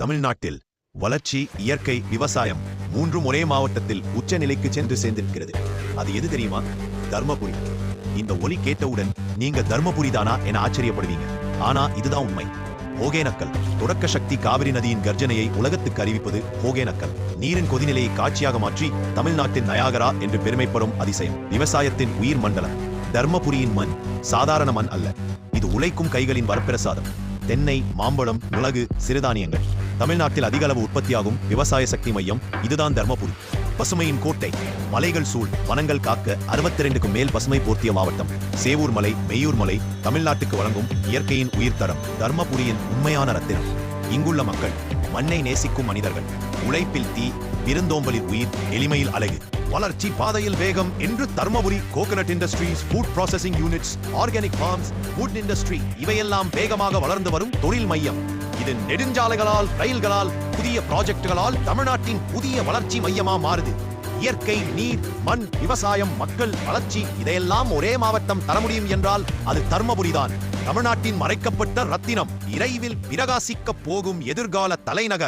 தமிழ்நாட்டில் வளர்ச்சி, இயற்கை, விவசாயம் மூன்றும் ஒரே மாவட்டத்தில் உச்சநிலைக்கு சென்று சேர்ந்திருக்கிறது. அது எது தெரியுமா? தர்மபுரி. இந்த ஒலி கேட்டவுடன் நீங்க தர்மபுரி தானா என ஆச்சரியப்படுவீங்க. ஆனா இதுதான் உண்மை. ஒகேனக்கல் தொடக்க சக்தி காவிரி நதியின் கர்ஜனையை உலகத்துக்கு அறிவிப்பது ஒகேனக்கல். நீரின் கொதிநிலையை காட்சியாக மாற்றி தமிழ்நாட்டின் நயாகரா என்று பெருமைப்படும் அதிசயம். விவசாயத்தின் உயிர் மண்டலம் தர்மபுரியின் மண் சாதாரண மண் அல்ல. இது உழைக்கும் கைகளின் வரப்பிரசாதம். தென்னை, மாம்பழம், மிளகு, சிறுதானியங்கள். தமிழ்நாட்டில் அதிக அளவு உற்பத்தியாகும் விவசாய சக்தி மையம் இதுதான் தர்மபுரி. பசுமையின் கோட்டை, மலைகள் சூழ், வனங்கள் காக்க 62க்கும் மேல் பசுமை போர்த்திய மாவட்டம். சேவூர் மலை, மெய்யூர் மலை தமிழ்நாட்டுக்கு வழங்கும் இயற்கையின் உயிர்த்தரம். தர்மபுரியின் உண்மையான ரத்தினம். இங்குள்ள மக்கள் மண்ணை நேசிக்கும் மனிதர்கள். உழைப்பில் தீ, விருந்தோம்பலில் உயிர், எளிமையில் அழகு. வளர்ச்சி பாதையில் வேகம் என்று Dharmapuri. Coconut industries, food processing units, organic farms, wood industry இவையெல்லாம் வேகமாக வளர்ந்து வரும் தொழில் மையம். இது நெடுஞ்சாலைகளால், ரயில்களால், புதிய ப்ராஜெக்டுகளால் தமிழ்நாட்டின் புதிய வளர்ச்சி மையமா மாறுது. இயற்கை, நீர், மண், விவசாயம், மக்கள், வளர்ச்சி இதையெல்லாம் ஒரே மாவட்டம் தர முடியும் என்றால் அது தர்மபுரிதான். தமிழ்நாட்டின் மறைக்கப்பட்ட ரத்தினம், விரைவில் பிரகாசிக்க போகும் எதிர்கால தலைநகர்.